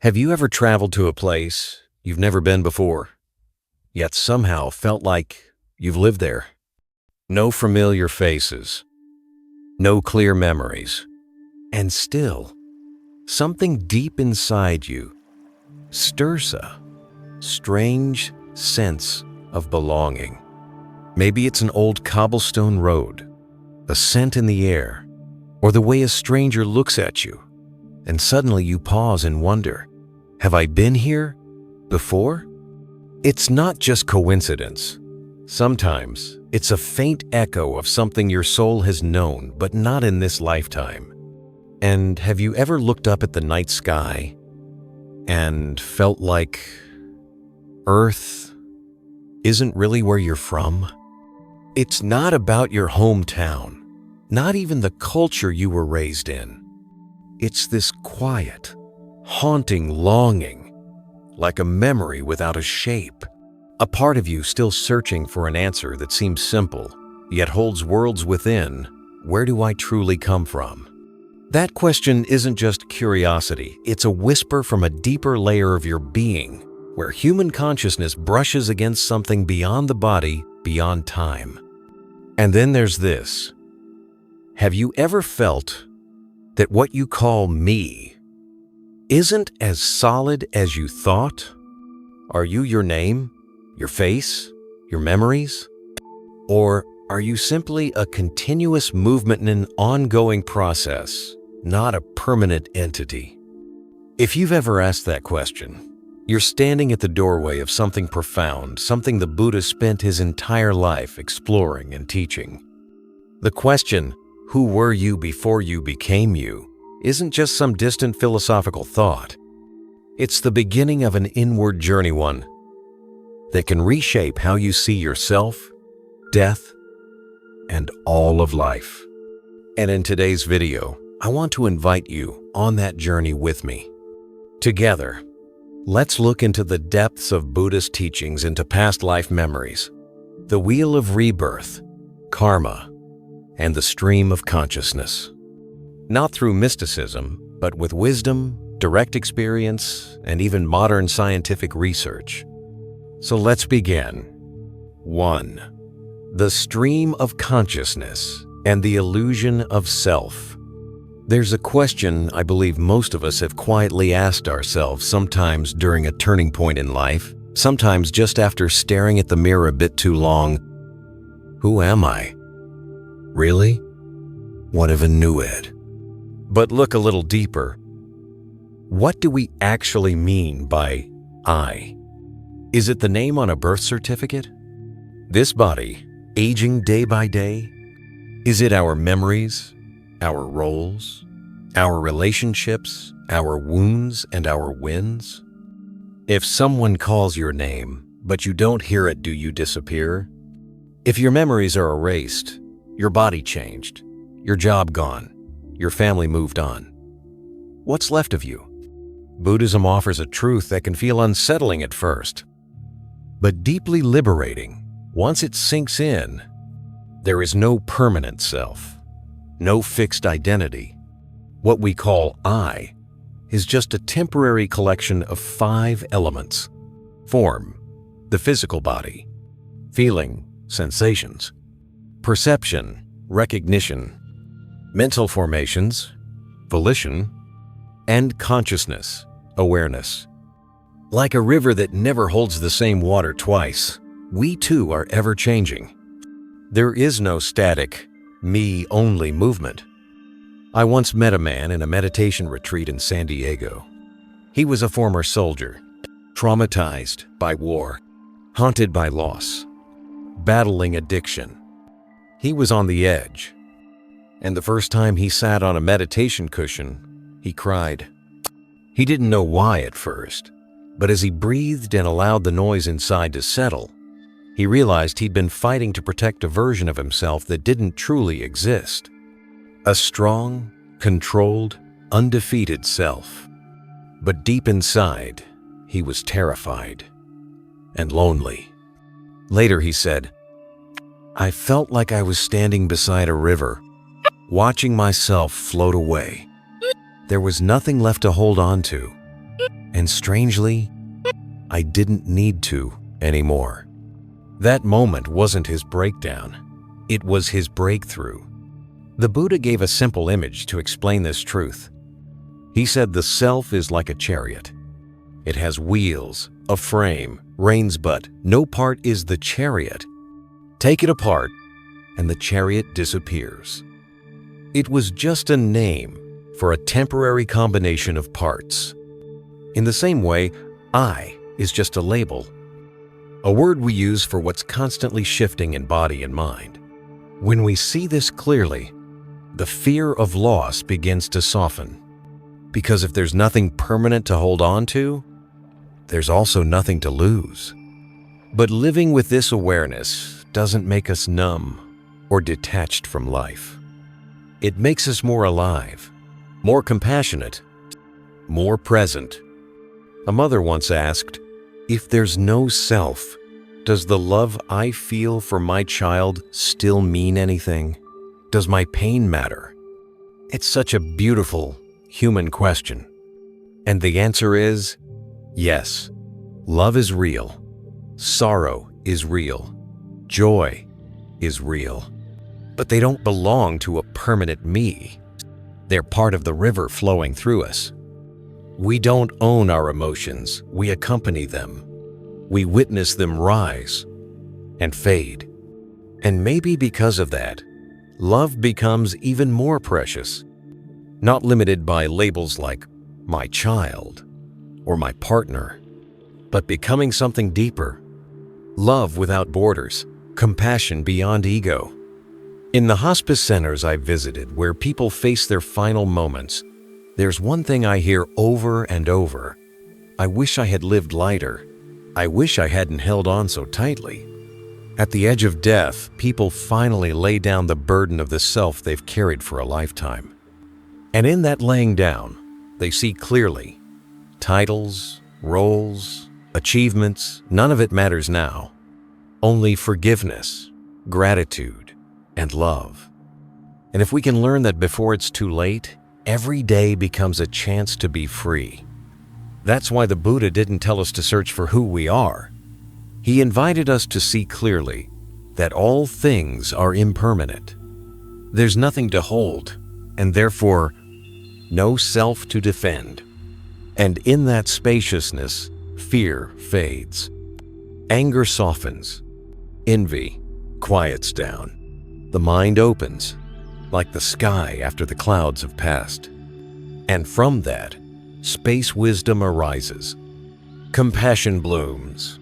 Have you ever traveled to a place you've never been before, yet somehow felt like you've lived there? No familiar faces, no clear memories, and still, something deep inside you stirs a strange sense of belonging. Maybe it's an old cobblestone road, a scent in the air, or the way a stranger looks at you, and suddenly you pause and wonder, have I been here before? It's not just coincidence. Sometimes it's a faint echo of something your soul has known, but not in this lifetime. And have you ever looked up at the night sky and felt like Earth isn't really where you're from? It's not about your hometown, not even the culture you were raised in. It's this quiet, haunting longing, like a memory without a shape. A part of you still searching for an answer that seems simple, yet holds worlds within. Where do I truly come from? That question isn't just curiosity, it's a whisper from a deeper layer of your being, where human consciousness brushes against something beyond the body, beyond time. And then there's this. Have you ever felt that what you call me isn't as solid as you thought? Are you your name, your face, your memories? Or are you simply a continuous movement in an ongoing process, not a permanent entity? If you've ever asked that question, you're standing at the doorway of something profound, something the Buddha spent his entire life exploring and teaching. The question, who were you before you became you, isn't just some distant philosophical thought. It's the beginning of an inward journey, one that can reshape how you see yourself, death, and all of life. And in today's video, I want to invite you on that journey with me. Together, let's look into the depths of Buddhist teachings, into past life memories, the wheel of rebirth, karma, and the stream of consciousness. Not through mysticism, but with wisdom, direct experience, and even modern scientific research. So let's begin. 1. The stream of consciousness and the illusion of self. There's a question I believe most of us have quietly asked ourselves, sometimes during a turning point in life, sometimes just after staring at the mirror a bit too long. Who am I? Really? What if I knew it? But look a little deeper. What do we actually mean by I? Is it the name on a birth certificate? This body, aging day by day? Is it our memories, our roles, our relationships, our wounds, and our wins? If someone calls your name, but you don't hear it, do you disappear? If your memories are erased, your body changed, your job gone, your family moved on, what's left of you? Buddhism offers a truth that can feel unsettling at first, but deeply liberating once it sinks in. There is no permanent self, no fixed identity. What we call I is just a temporary collection of 5 elements: form, the physical body; feeling, sensations; perception, recognition; mental formations, volition; and consciousness, awareness. Like a river that never holds the same water twice, we too are ever-changing. There is no static, me-only movement. I once met a man in a meditation retreat in San Diego. He was a former soldier, traumatized by war, haunted by loss, battling addiction. He was on the edge, and the first time he sat on a meditation cushion, he cried. He didn't know why at first, but as he breathed and allowed the noise inside to settle, he realized he'd been fighting to protect a version of himself that didn't truly exist. A strong, controlled, undefeated self. But deep inside, he was terrified and lonely. Later he said, I felt like I was standing beside a river, watching myself float away. There was nothing left to hold on to. And strangely, I didn't need to anymore. That moment wasn't his breakdown. It was his breakthrough. The Buddha gave a simple image to explain this truth. He said the self is like a chariot. It has wheels, a frame, reins, but no part is the chariot. Take it apart, and the chariot disappears. It was just a name for a temporary combination of parts. In the same way, I is just a label, a word we use for what's constantly shifting in body and mind. When we see this clearly, the fear of loss begins to soften. Because if there's nothing permanent to hold on to, there's also nothing to lose. But living with this awareness doesn't make us numb or detached from life. It makes us more alive, more compassionate, more present. A mother once asked, "If there's no self, does the love I feel for my child still mean anything? Does my pain matter?" It's such a beautiful, human question. And the answer is, yes. Love is real. Sorrow is real. Joy is real. But they don't belong to a permanent me. They're part of the river flowing through us. We don't own our emotions. We accompany them. We witness them rise and fade. And maybe because of that, love becomes even more precious, not limited by labels like my child or my partner, but becoming something deeper. Love without borders, compassion beyond ego. In the hospice centers I visited where people face their final moments, there's one thing I hear over and over. I wish I had lived lighter. I wish I hadn't held on so tightly. At the edge of death, people finally lay down the burden of the self they've carried for a lifetime. And in that laying down, they see clearly. Titles, roles, achievements, none of it matters now. Only forgiveness, gratitude, and love. And if we can learn that before it's too late, every day becomes a chance to be free. That's why the Buddha didn't tell us to search for who we are. He invited us to see clearly that all things are impermanent. There's nothing to hold, and therefore, no self to defend. And in that spaciousness, fear fades. Anger softens. Envy quiets down. The mind opens, like the sky after the clouds have passed. And from that, space wisdom arises. Compassion blooms,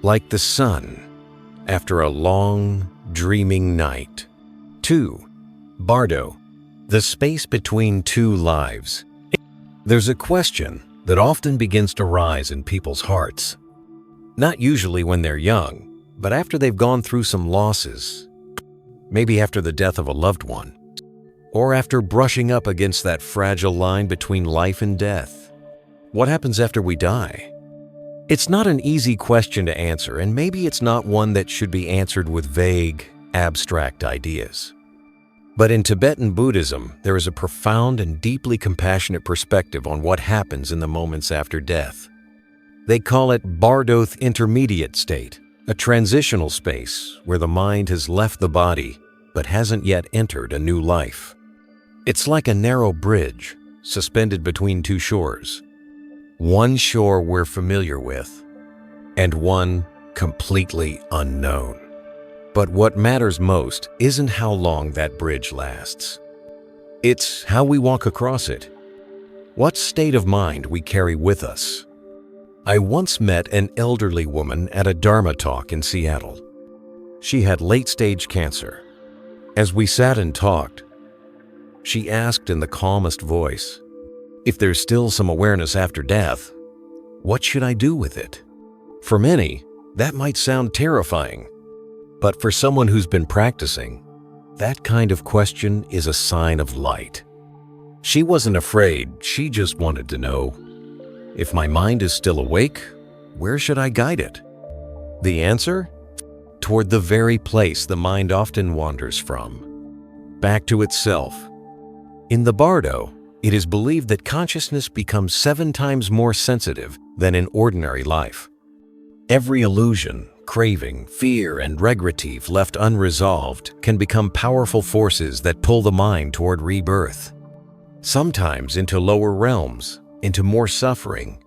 like the sun after a long, dreaming night. 2. Bardo, the space between two lives. There's a question that often begins to rise in people's hearts. Not usually when they're young, but after they've gone through some losses. Maybe after the death of a loved one, or after brushing up against that fragile line between life and death. What happens after we die? It's not an easy question to answer, and maybe it's not one that should be answered with vague, abstract ideas. But in Tibetan Buddhism, there is a profound and deeply compassionate perspective on what happens in the moments after death. They call it Bardoth intermediate state, a transitional space where the mind has left the body but hasn't yet entered a new life. It's like a narrow bridge suspended between two shores. One shore we're familiar with, and one completely unknown. But what matters most isn't how long that bridge lasts. It's how we walk across it. What state of mind we carry with us. I once met an elderly woman at a Dharma talk in Seattle. She had late-stage cancer. As we sat and talked, she asked in the calmest voice, "If there's still some awareness after death, what should I do with it?" For many, that might sound terrifying. But for someone who's been practicing, that kind of question is a sign of light. She wasn't afraid, she just wanted to know, if my mind is still awake, where should I guide it? The answer? Toward the very place the mind often wanders from, back to itself. In the Bardo, It is believed that consciousness becomes 7 times more sensitive than in ordinary life. Every illusion, craving, fear, and regrettive left unresolved can become powerful forces that pull the mind toward rebirth, sometimes into lower realms, into more suffering.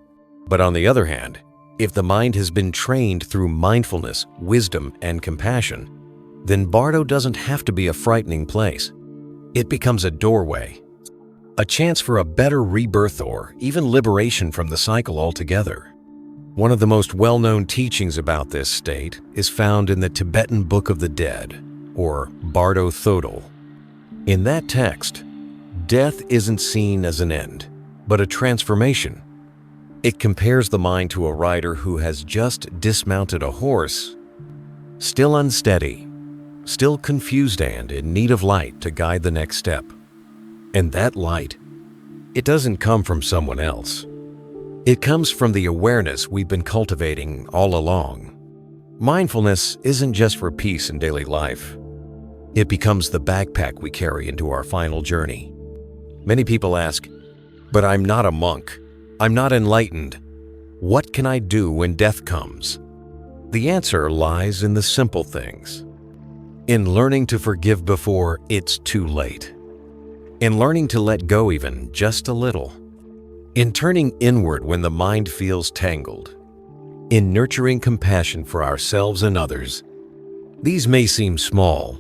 But on the other hand, if the mind has been trained through mindfulness, wisdom, and compassion, then Bardo doesn't have to be a frightening place. It becomes a doorway, a chance for a better rebirth or even liberation from the cycle altogether. One of the most well-known teachings about this state is found in the Tibetan Book of the Dead, or Bardo Thodol. In that text, death isn't seen as an end, but a transformation. It compares the mind to a rider who has just dismounted a horse, still unsteady, still confused and in need of light to guide the next step. And that light, it doesn't come from someone else. It comes from the awareness we've been cultivating all along. Mindfulness isn't just for peace in daily life. It becomes the backpack we carry into our final journey. Many people ask, "But I'm not a monk. I'm not enlightened. What can I do when death comes?" The answer lies in the simple things. In learning to forgive before it's too late. In learning to let go even just a little. In turning inward when the mind feels tangled. In nurturing compassion for ourselves and others. These may seem small,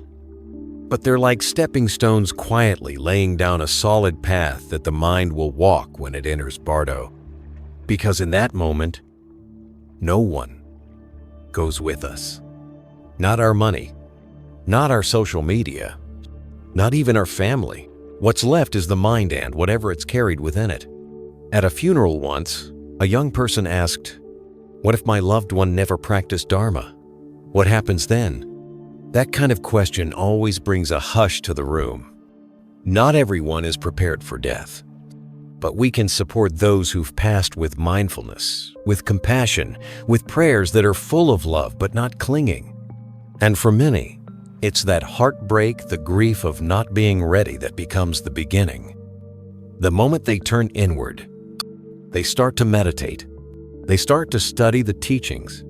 but they're like stepping stones quietly laying down a solid path that the mind will walk when it enters Bardo. Because in that moment, no one goes with us. Not our money, not our social media, not even our family. What's left is the mind and whatever it's carried within it. At a funeral once, a young person asked, "What if my loved one never practiced Dharma? What happens then?" That kind of question always brings a hush to the room. Not everyone is prepared for death, but we can support those who've passed with mindfulness, with compassion, with prayers that are full of love but not clinging. And for many, it's that heartbreak, the grief of not being ready that becomes the beginning. The moment they turn inward, they start to meditate. They start to study the teachings.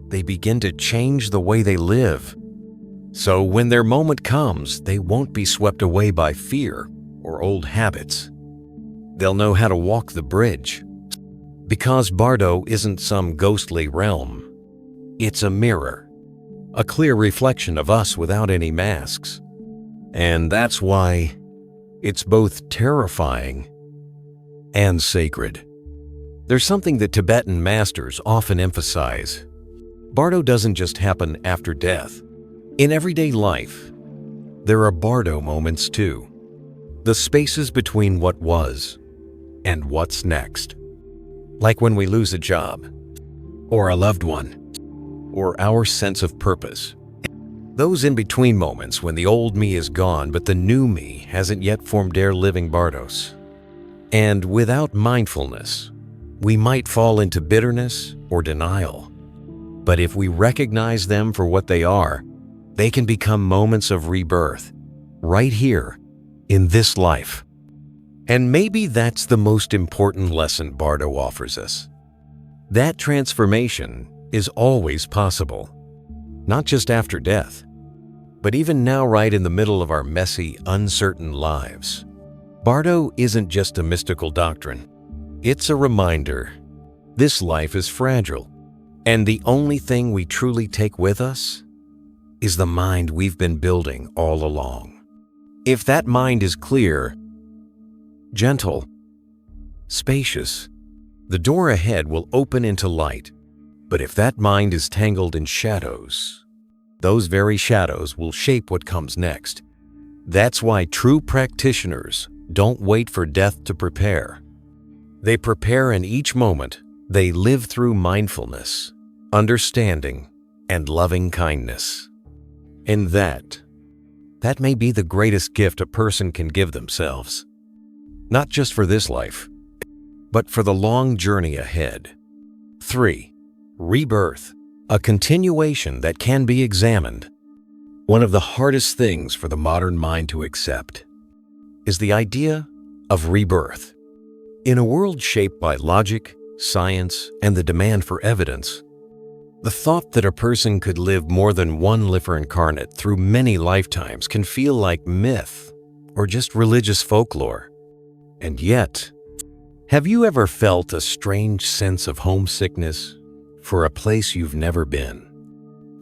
They begin to change the way they live. So when their moment comes, they won't be swept away by fear or old habits. They'll know how to walk the bridge. Because Bardo isn't some ghostly realm. It's a mirror, a clear reflection of us without any masks. And that's why it's both terrifying and sacred. There's something that Tibetan masters often emphasize. Bardo doesn't just happen after death. In everyday life, there are Bardo moments too. The spaces between what was and what's next. Like when we lose a job, or a loved one, or our sense of purpose. Those in-between moments when the old me is gone but the new me hasn't yet formed their living Bardos. And without mindfulness, we might fall into bitterness or denial. But if we recognize them for what they are, they can become moments of rebirth, right here, in this life. And maybe that's the most important lesson Bardo offers us. That transformation is always possible, not just after death, but even now right in the middle of our messy, uncertain lives. Bardo isn't just a mystical doctrine. It's a reminder. This life is fragile, and the only thing we truly take with us is the mind we've been building all along. If that mind is clear, gentle, spacious, the door ahead will open into light. But if that mind is tangled in shadows, those very shadows will shape what comes next. That's why true practitioners don't wait for death to prepare. They prepare in each moment. They live through mindfulness, understanding, and loving kindness. And that may be the greatest gift a person can give themselves. Not just for this life, but for the long journey ahead. 3. Rebirth, a continuation that can be examined. One of the hardest things for the modern mind to accept is the idea of rebirth. In a world shaped by logic, science, and the demand for evidence, the thought that a person could live more than one life incarnate through many lifetimes can feel like myth or just religious folklore. And yet, have you ever felt a strange sense of homesickness for a place you've never been?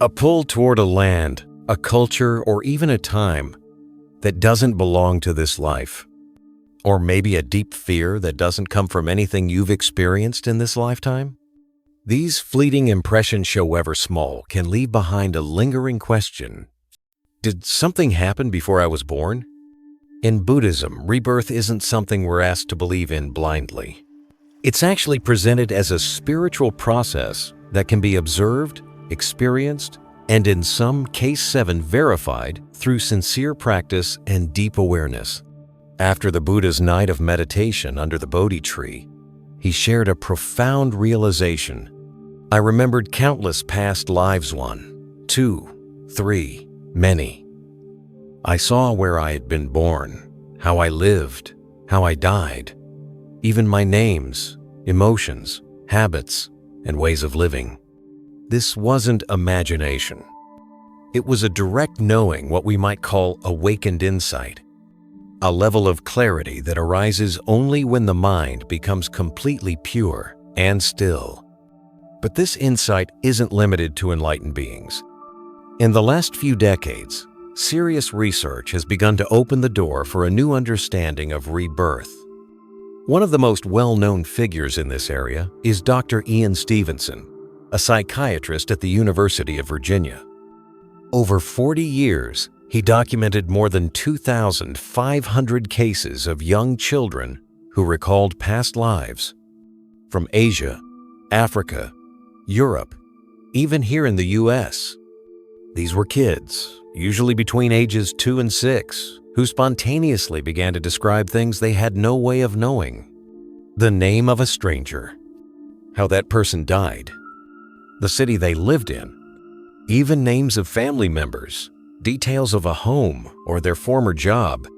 A pull toward a land, a culture, or even a time that doesn't belong to this life? Or maybe a deep fear that doesn't come from anything you've experienced in this lifetime? These fleeting impressions, however small, can leave behind a lingering question. Did something happen before I was born? In Buddhism, rebirth isn't something we're asked to believe in blindly. It's actually presented as a spiritual process that can be observed, experienced, and in some case 7 verified through sincere practice and deep awareness. After the Buddha's night of meditation under the Bodhi tree, he shared a profound realization. I remembered countless past lives, 1, 2, 3, many. I saw where I had been born, how I lived, how I died, even my names, emotions, habits, and ways of living. This wasn't imagination. It was a direct knowing, what we might call awakened insight, a level of clarity that arises only when the mind becomes completely pure and still. But this insight isn't limited to enlightened beings. In the last few decades, serious research has begun to open the door for a new understanding of rebirth. One of the most well-known figures in this area is Dr. Ian Stevenson, a psychiatrist at the University of Virginia. Over 40 years, he documented more than 2,500 cases of young children who recalled past lives from Asia, Africa, Europe, even here in the US. These were kids, usually between ages 2 and 6, who spontaneously began to describe things they had no way of knowing. The name of a stranger, how that person died, the city they lived in, even names of family members, details of a home or their former job.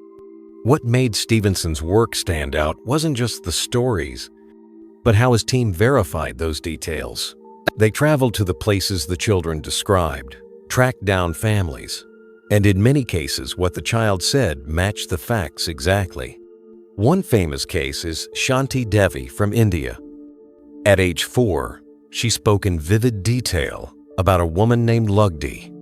What made Stevenson's work stand out wasn't just the stories, but how his team verified those details. They traveled to the places the children described, tracked down families, and in many cases what the child said matched the facts exactly. One famous case is Shanti Devi from India. At age 4, she spoke in vivid detail about a woman named Lugdi.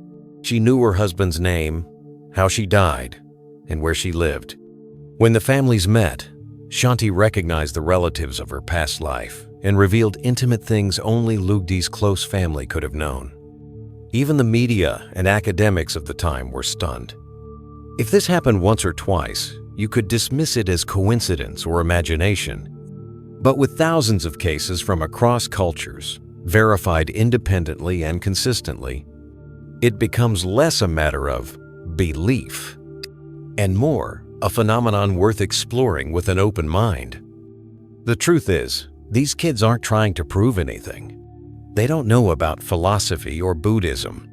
She knew her husband's name, how she died, and where she lived. When the families met, Shanti recognized the relatives of her past life and revealed intimate things only Lugdi's close family could have known. Even the media and academics of the time were stunned. If this happened once or twice, you could dismiss it as coincidence or imagination. But with thousands of cases from across cultures, verified independently and consistently, it becomes less a matter of belief and more a phenomenon worth exploring with an open mind. The truth is, these kids aren't trying to prove anything. They don't know about philosophy or Buddhism.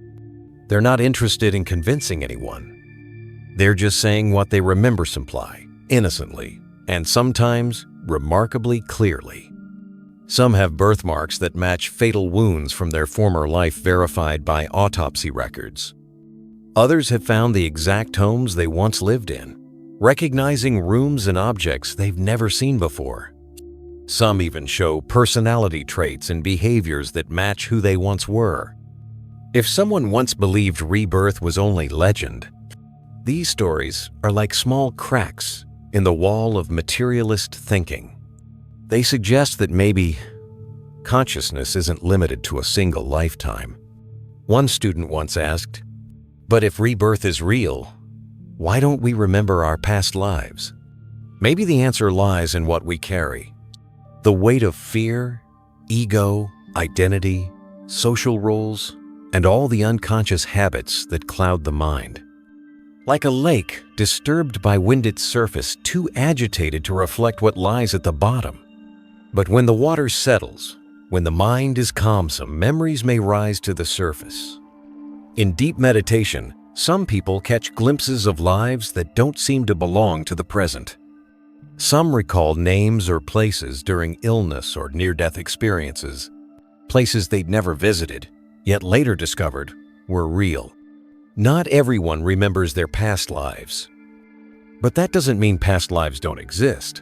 They're not interested in convincing anyone. They're just saying what they remember simply, innocently, and sometimes remarkably clearly. Some have birthmarks that match fatal wounds from their former life verified by autopsy records. Others have found the exact homes they once lived in, recognizing rooms and objects they've never seen before. Some even show personality traits and behaviors that match who they once were. If someone once believed rebirth was only legend, these stories are like small cracks in the wall of materialist thinking. They suggest that maybe consciousness isn't limited to a single lifetime. One student once asked, "But if rebirth is real, why don't we remember our past lives?" Maybe the answer lies in what we carry. The weight of fear, ego, identity, social roles, and all the unconscious habits that cloud the mind. Like a lake disturbed by wind's surface, too agitated to reflect what lies at the bottom. But when the water settles, when the mind is calm, some memories may rise to the surface. In deep meditation, some people catch glimpses of lives that don't seem to belong to the present. Some recall names or places during illness or near-death experiences, places they'd never visited, yet later discovered were real. Not everyone remembers their past lives, but that doesn't mean past lives don't exist.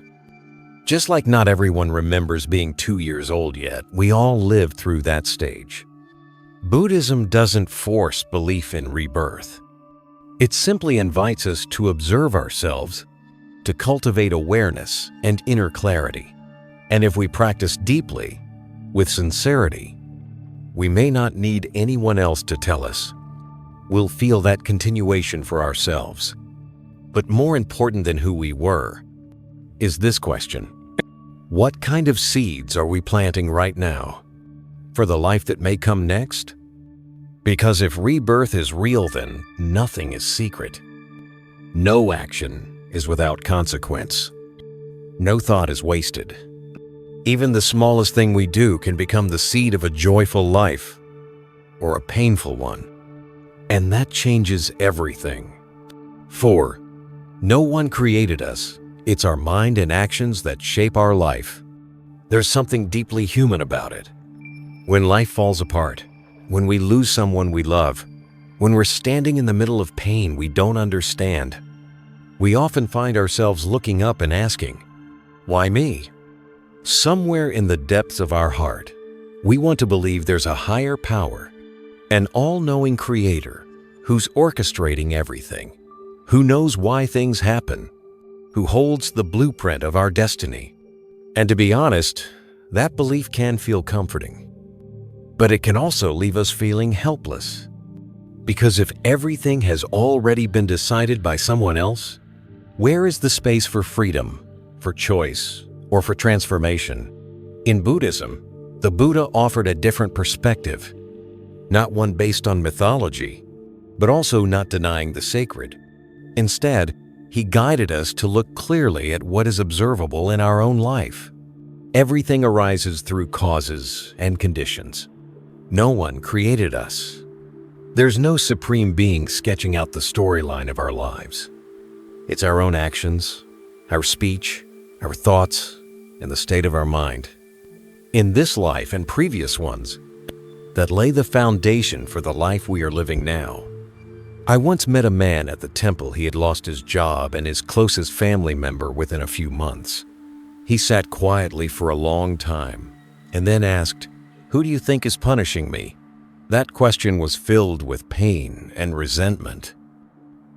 Just like not everyone remembers being 2 years old yet, we all lived through that stage. Buddhism doesn't force belief in rebirth. It simply invites us to observe ourselves, to cultivate awareness and inner clarity. And if we practice deeply, with sincerity, we may not need anyone else to tell us. We'll feel that continuation for ourselves. But more important than who we were is this question: what kind of seeds are we planting right now for the life that may come next? Because if rebirth is real, then nothing is secret. No action is without consequence. No thought is wasted. Even the smallest thing we do can become the seed of a joyful life or a painful one. And that changes everything. 4. No one created us. It's our mind and actions that shape our life. There's something deeply human about it. When life falls apart, when we lose someone we love, when we're standing in the middle of pain we don't understand, we often find ourselves looking up and asking, "Why me?" Somewhere in the depths of our heart, we want to believe there's a higher power, an all-knowing creator who's orchestrating everything, who knows why things happen, who holds the blueprint of our destiny. And to be honest, that belief can feel comforting. But it can also leave us feeling helpless. Because if everything has already been decided by someone else, where is the space for freedom, for choice, or for transformation? In Buddhism, the Buddha offered a different perspective, not one based on mythology, but also not denying the sacred. Instead, he guided us to look clearly at what is observable in our own life. Everything arises through causes and conditions. No one created us. There's no supreme being sketching out the storyline of our lives. It's our own actions, our speech, our thoughts, and the state of our mind. In this life and previous ones, that lay the foundation for the life we are living now. I once met a man at the temple. He had lost his job and his closest family member within a few months. He sat quietly for a long time and then asked, "Who do you think is punishing me?" That question was filled with pain and resentment.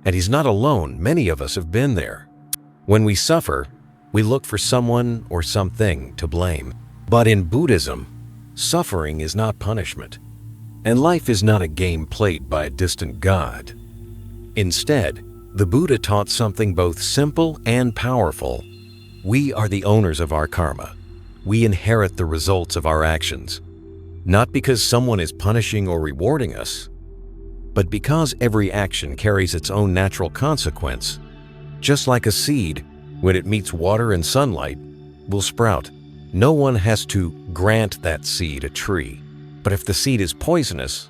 And he's not alone. Many of us have been there. When we suffer, we look for someone or something to blame. But in Buddhism, suffering is not punishment, and life is not a game played by a distant god. Instead, the Buddha taught something both simple and powerful. We are the owners of our karma. We inherit the results of our actions. Not because someone is punishing or rewarding us, but because every action carries its own natural consequence. Just like a seed, when it meets water and sunlight, will sprout. No one has to grant that seed a tree. But if the seed is poisonous,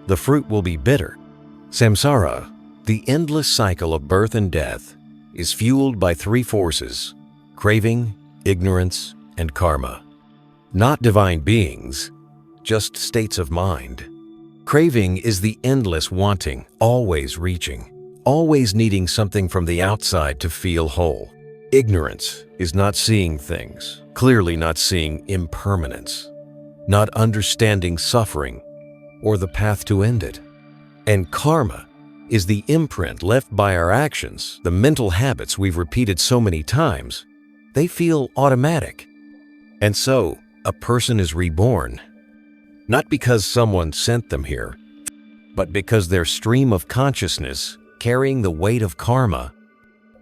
the fruit will be bitter. Samsara, the endless cycle of birth and death, is fueled by 3 forces: craving, ignorance, and karma. Not divine beings, just states of mind. Craving is the endless wanting, always reaching, always needing something from the outside to feel whole. Ignorance is not seeing things, clearly not seeing impermanence, not understanding suffering or the path to end it. And karma is the imprint left by our actions, the mental habits we've repeated so many times. They feel automatic. And so, a person is reborn, not because someone sent them here, but because their stream of consciousness, carrying the weight of karma,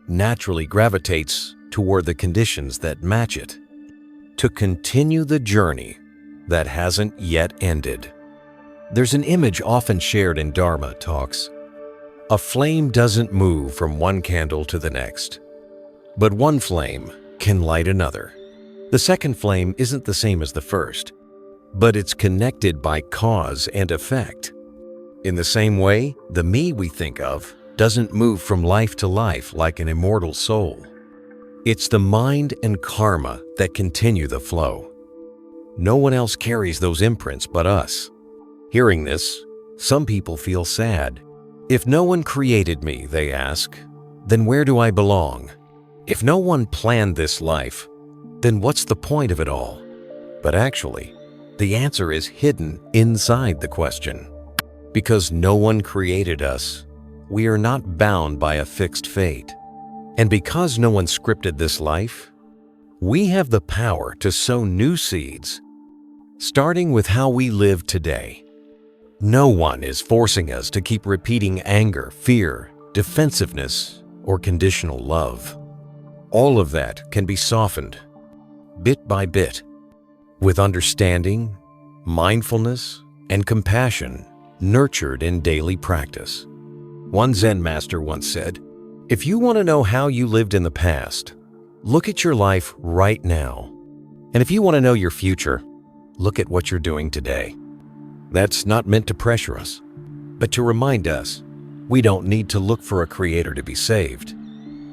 naturally gravitates toward the conditions that match it, to continue the journey that hasn't yet ended. There's an image often shared in Dharma talks. A flame doesn't move from one candle to the next, but one flame can light another. The second flame isn't the same as the first, but it's connected by cause and effect. In the same way, the me we think of doesn't move from life to life like an immortal soul. It's the mind and karma that continue the flow. No one else carries those imprints but us. Hearing this, some people feel sad. If no one created me, they ask, then where do I belong? If no one planned this life, then what's the point of it all? But actually, the answer is hidden inside the question. Because no one created us, we are not bound by a fixed fate. And because no one scripted this life, we have the power to sow new seeds, starting with how we live today. No one is forcing us to keep repeating anger, fear, defensiveness, or conditional love. All of that can be softened, bit by bit, with understanding, mindfulness, and compassion nurtured in daily practice. One Zen master once said, "If you want to know how you lived in the past, look at your life right now. And if you want to know your future, look at what you're doing today." That's not meant to pressure us, but to remind us we don't need to look for a creator to be saved.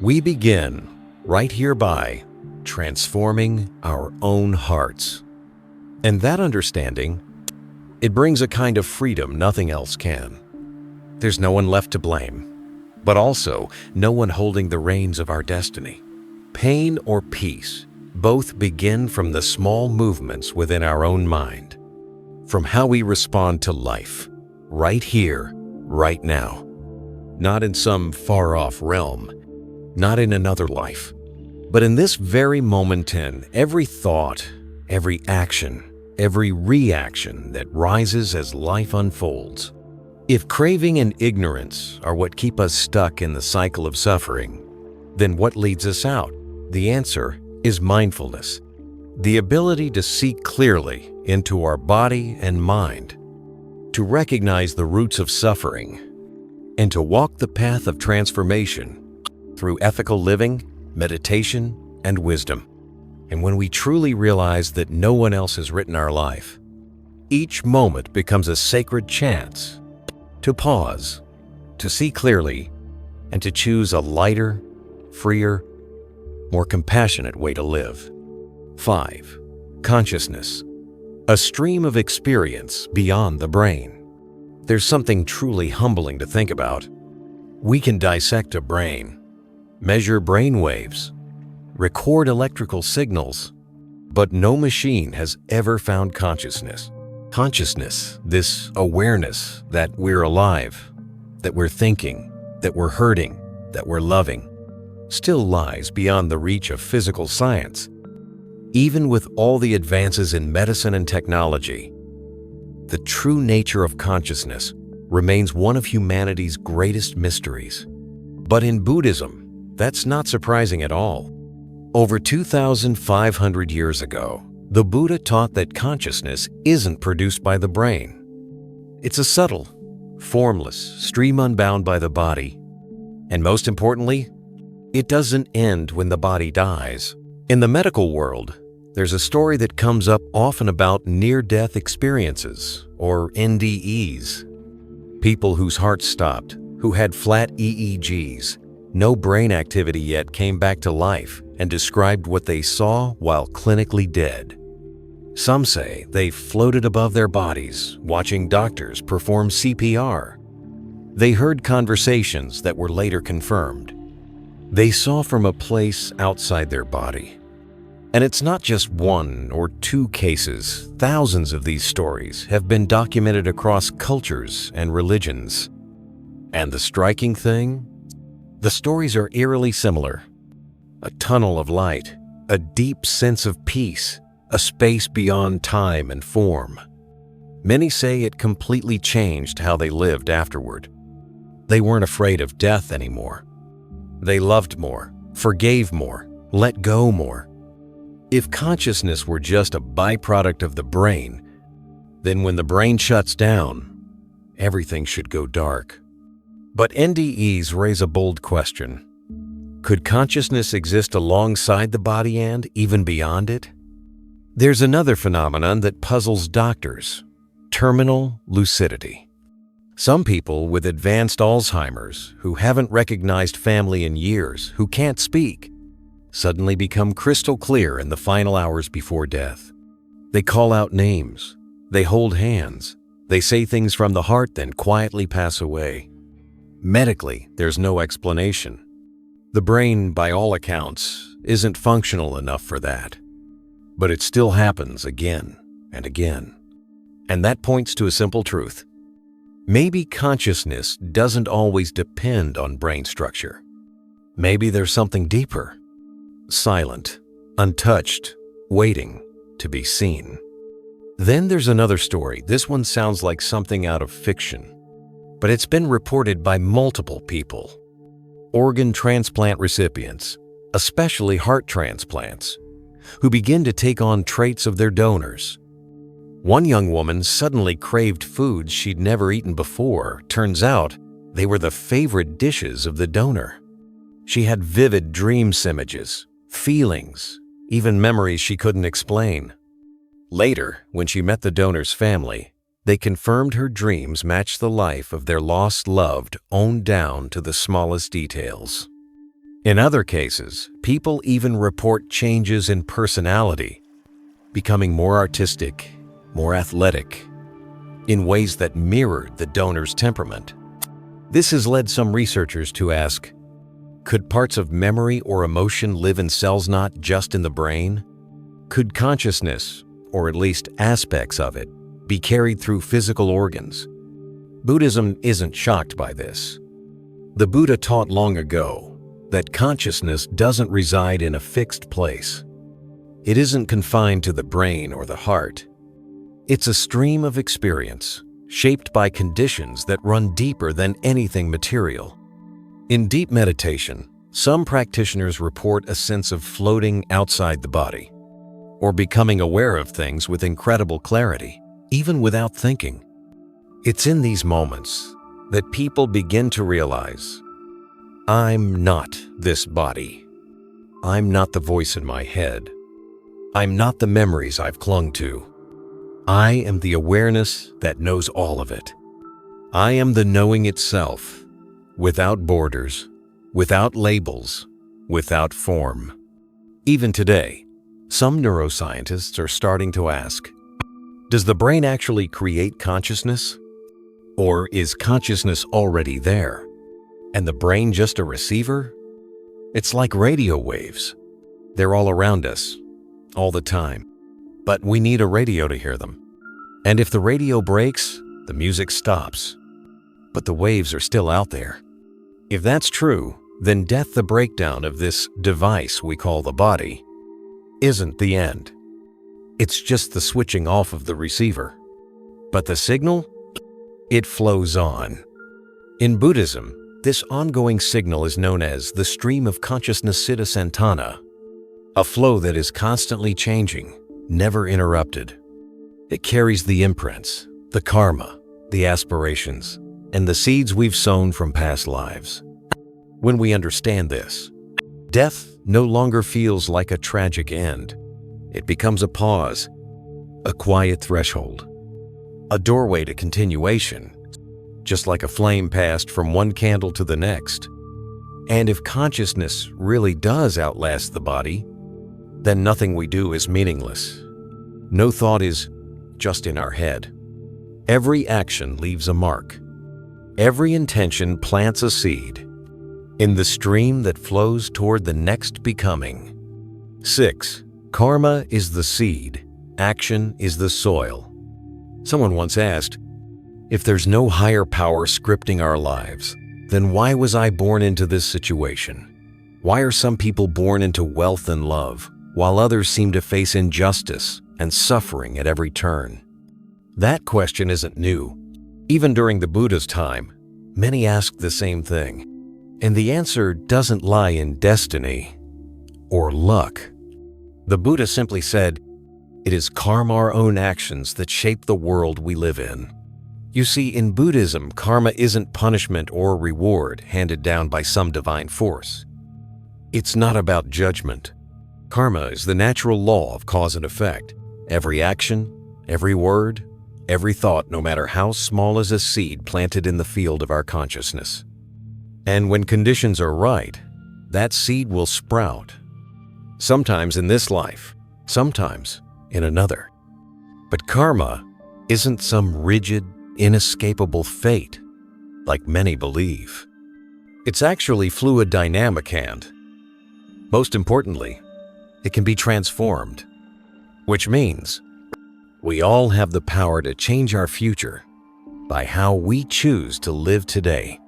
We begin right here by transforming our own hearts. And that understanding, it brings a kind of freedom nothing else can. There's no one left to blame, but also no one holding the reins of our destiny. Pain or peace both begin from the small movements within our own mind, from how we respond to life, right here, right now. Not in some far-off realm, not in another life, but in this very moment in every thought, every action, every reaction that rises as life unfolds. If craving and ignorance are what keep us stuck in the cycle of suffering, then what leads us out? The answer is mindfulness, the ability to see clearly into our body and mind, to recognize the roots of suffering, and to walk the path of transformation through ethical living, meditation, and wisdom. And when we truly realize that no one else has written our life, each moment becomes a sacred chance to pause, to see clearly, and to choose a lighter, freer, more compassionate way to live. 5. Consciousness, a stream of experience beyond the brain. There's something truly humbling to think about. We can dissect a brain, measure brain waves, record electrical signals, but no machine has ever found consciousness. Consciousness, this awareness that we're alive, that we're thinking, that we're hurting, that we're loving, still lies beyond the reach of physical science. Even with all the advances in medicine and technology, the true nature of consciousness remains one of humanity's greatest mysteries. But in Buddhism, that's not surprising at all. Over 2,500 years ago, the Buddha taught that consciousness isn't produced by the brain. It's a subtle, formless stream unbound by the body. And most importantly, it doesn't end when the body dies. In the medical world, there's a story that comes up often about near-death experiences, or NDEs. People whose hearts stopped, who had flat EEGs, no brain activity yet, came back to life and described what they saw while clinically dead. Some say they floated above their bodies, watching doctors perform CPR. They heard conversations that were later confirmed. They saw from a place outside their body. And it's not just one or two cases. Thousands of these stories have been documented across cultures and religions. And the striking thing? The stories are eerily similar. A tunnel of light, a deep sense of peace, a space beyond time and form. Many say it completely changed how they lived afterward. They weren't afraid of death anymore. They loved more, forgave more, let go more. If consciousness were just a byproduct of the brain, then when the brain shuts down, everything should go dark. But NDEs raise a bold question. Could consciousness exist alongside the body and even beyond it? There's another phenomenon that puzzles doctors: terminal lucidity. Some people with advanced Alzheimer's who haven't recognized family in years, who can't speak, suddenly become crystal clear in the final hours before death. They call out names. They hold hands. They say things from the heart, then quietly pass away. Medically, there's no explanation. The brain, by all accounts, isn't functional enough for that. But it still happens again and again. And that points to a simple truth. Maybe consciousness doesn't always depend on brain structure. Maybe there's something deeper, silent, untouched, waiting to be seen. Then there's another story. This one sounds like something out of fiction, but it's been reported by multiple people. Organ transplant recipients, especially heart transplants, who begin to take on traits of their donors. One young woman suddenly craved foods she'd never eaten before. Turns out they were the favorite dishes of the donor. She had vivid dream images, feelings, even memories she couldn't explain. Later, when she met the donor's family, they confirmed her dreams matched the life of their lost loved own down to the smallest details. In other cases, people even report changes in personality, becoming more artistic, more athletic, in ways that mirrored the donor's temperament. This has led some researchers to ask, could parts of memory or emotion live in cells not just in the brain? Could consciousness, or at least aspects of it, be carried through physical organs? Buddhism isn't shocked by this. The Buddha taught long ago that consciousness doesn't reside in a fixed place. It isn't confined to the brain or the heart. It's a stream of experience, shaped by conditions that run deeper than anything material. In deep meditation, some practitioners report a sense of floating outside the body, or becoming aware of things with incredible clarity, even without thinking. It's in these moments that people begin to realize, I'm not this body. I'm not the voice in my head. I'm not the memories I've clung to. I am the awareness that knows all of it. I am the knowing itself, without borders, without labels, without form. Even today, some neuroscientists are starting to ask, does the brain actually create consciousness? Or is consciousness already there, and the brain just a receiver? It's like radio waves. They're all around us, all the time. But we need a radio to hear them. And if the radio breaks, the music stops. But the waves are still out there. If that's true, then death, the breakdown of this device we call the body, isn't the end. It's just the switching off of the receiver. But the signal? It flows on. In Buddhism, this ongoing signal is known as the stream of consciousness Siddha Santana, a flow that is constantly changing, never interrupted. It carries the imprints, the karma, the aspirations, and the seeds we've sown from past lives. When we understand this, death no longer feels like a tragic end. It becomes a pause, a quiet threshold, a doorway to continuation, just like a flame passed from one candle to the next. And if consciousness really does outlast the body, then nothing we do is meaningless. No thought is just in our head. Every action leaves a mark. Every intention plants a seed in the stream that flows toward the next becoming. 6. Karma is the seed. Action is the soil. Someone once asked, if there's no higher power scripting our lives, then why was I born into this situation? Why are some people born into wealth and love, while others seem to face injustice and suffering at every turn? That question isn't new. Even during the Buddha's time, many asked the same thing. And the answer doesn't lie in destiny or luck. The Buddha simply said, it is karma, our own actions, that shape the world we live in. You see, in Buddhism, karma isn't punishment or reward handed down by some divine force. It's not about judgment. Karma is the natural law of cause and effect. Every action, every word, every thought, no matter how small, is a seed planted in the field of our consciousness. And when conditions are right, that seed will sprout, sometimes in this life, sometimes in another. But karma isn't some rigid, inescapable fate like many believe. It's actually fluid, dynamic, and, most importantly, it can be transformed, which means we all have the power to change our future by how we choose to live today.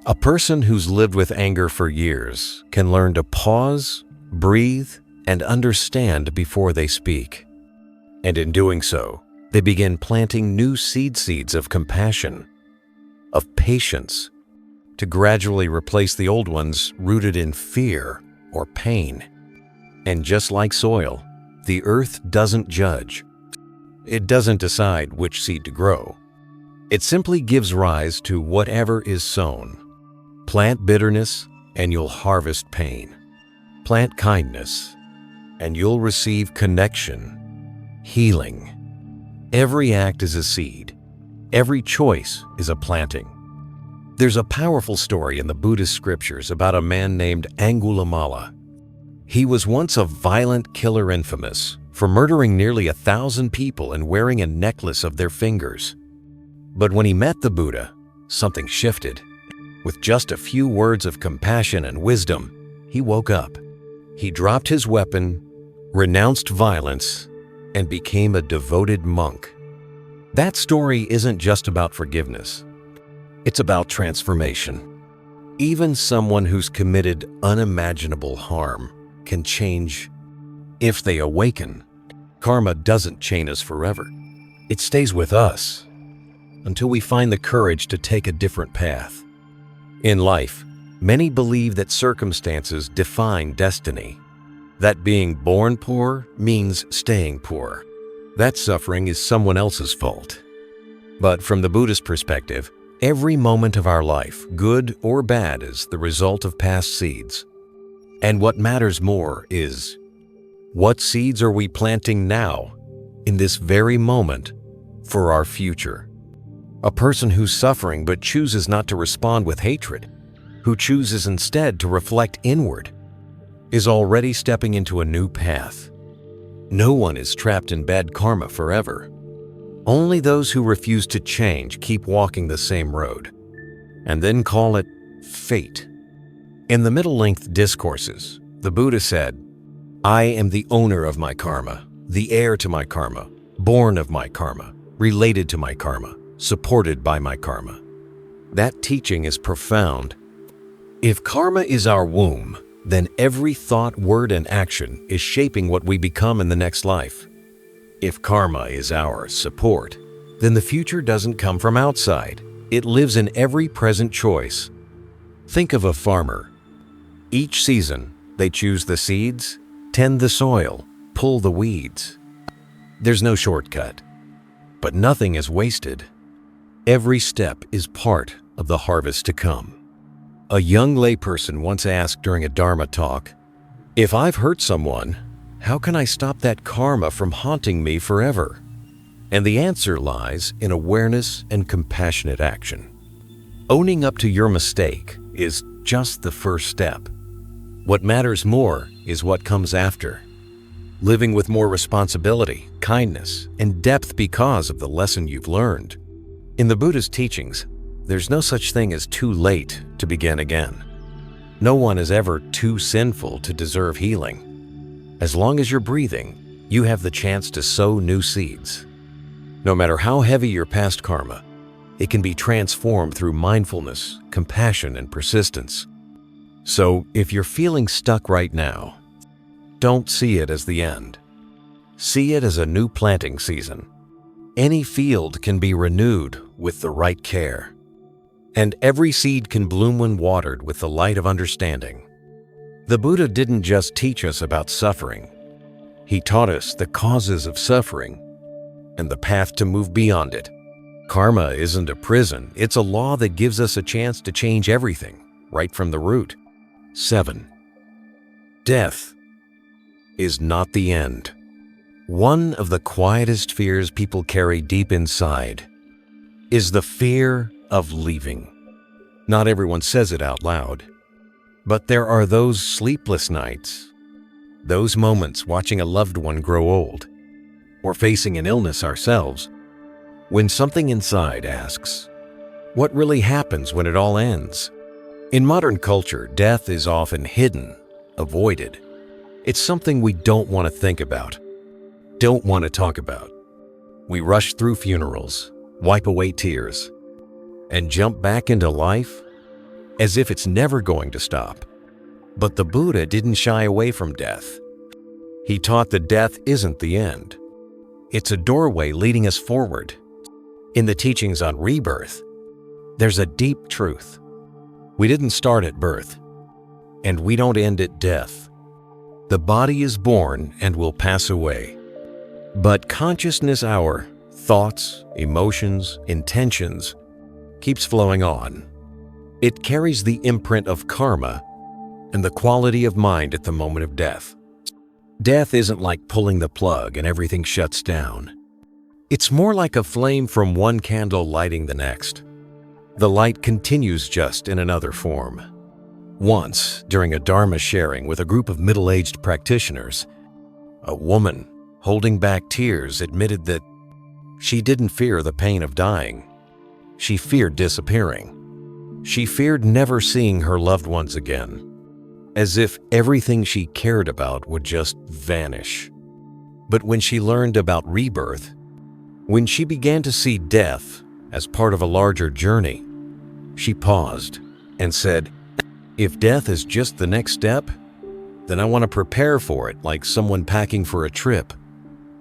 A person who's lived with anger for years can learn to pause, breathe, and understand before they speak. And in doing so, they begin planting new seeds of compassion, of patience, to gradually replace the old ones rooted in fear or pain. And just like soil, the earth doesn't judge. It doesn't decide which seed to grow. It simply gives rise to whatever is sown. Plant bitterness, and you'll harvest pain. Plant kindness, and you'll receive connection, healing. Every act is a seed. Every choice is a planting. There's a powerful story in the Buddhist scriptures about a man named Angulimala. He was once a violent killer, infamous for murdering nearly 1,000 people and wearing a necklace of their fingers. But when he met the Buddha, something shifted. With just a few words of compassion and wisdom, he woke up. He dropped his weapon, renounced violence, and became a devoted monk. That story isn't just about forgiveness. It's about transformation. Even someone who's committed unimaginable harm can change if they awaken. Karma doesn't chain us forever. It stays with us until we find the courage to take a different path. In life, many believe that circumstances define destiny, that being born poor means staying poor, that suffering is someone else's fault. But from the Buddhist perspective, every moment of our life, good or bad, is the result of past seeds. And what matters more is, what seeds are we planting now, in this very moment, for our future? A person who's suffering but chooses not to respond with hatred, who chooses instead to reflect inward, is already stepping into a new path. No one is trapped in bad karma forever. Only those who refuse to change keep walking the same road, and then call it fate. In the middle-length discourses, the Buddha said, "I am the owner of my karma, the heir to my karma, born of my karma, related to my karma, supported by my karma." That teaching is profound. If karma is our womb, then every thought, word, and action is shaping what we become in the next life. If karma is our support, then the future doesn't come from outside. It lives in every present choice. Think of a farmer. Each season, they choose the seeds, tend the soil, pull the weeds. There's no shortcut, but nothing is wasted. Every step is part of the harvest to come. A young layperson once asked during a Dharma talk, "If I've hurt someone, how can I stop that karma from haunting me forever?" And the answer lies in awareness and compassionate action. Owning up to your mistake is just the first step. What matters more is what comes after. Living with more responsibility, kindness, and depth because of the lesson you've learned. In the Buddhist teachings, there's no such thing as too late to begin again. No one is ever too sinful to deserve healing. As long as you're breathing, you have the chance to sow new seeds. No matter how heavy your past karma, it can be transformed through mindfulness, compassion, and persistence. So if you're feeling stuck right now, don't see it as the end. See it as a new planting season. Any field can be renewed with the right care. And every seed can bloom when watered with the light of understanding. The Buddha didn't just teach us about suffering. He taught us the causes of suffering and the path to move beyond it. Karma isn't a prison, it's a law that gives us a chance to change everything, right from the root. 7. Death is not the end. One of the quietest fears people carry deep inside is the fear of leaving. Not everyone says it out loud, but there are those sleepless nights, Those moments watching a loved one grow old, or facing an illness ourselves, when something inside asks, what really happens when it all ends? In modern culture, death is often hidden, avoided. It's something we don't want to think about, don't want to talk about. We rush through funerals, wipe away tears, and jump back into life as if it's never going to stop. But the Buddha didn't shy away from death. He taught that death isn't the end. It's a doorway leading us forward. In the teachings on rebirth, there's a deep truth. We didn't start at birth, and we don't end at death. The body is born and will pass away. But consciousness, our thoughts, emotions, intentions, keeps flowing on. It carries the imprint of karma and the quality of mind at the moment of death. Death isn't like pulling the plug and everything shuts down. It's more like a flame from one candle lighting the next. The light continues just in another form. Once, during a Dharma sharing with a group of middle-aged practitioners, a woman, holding back tears, admitted that she didn't fear the pain of dying. She feared disappearing. She feared never seeing her loved ones again, as if everything she cared about would just vanish. But when she learned about rebirth, when she began to see death as part of a larger journey, she paused and said, if death is just the next step, then I want to prepare for it like someone packing for a trip,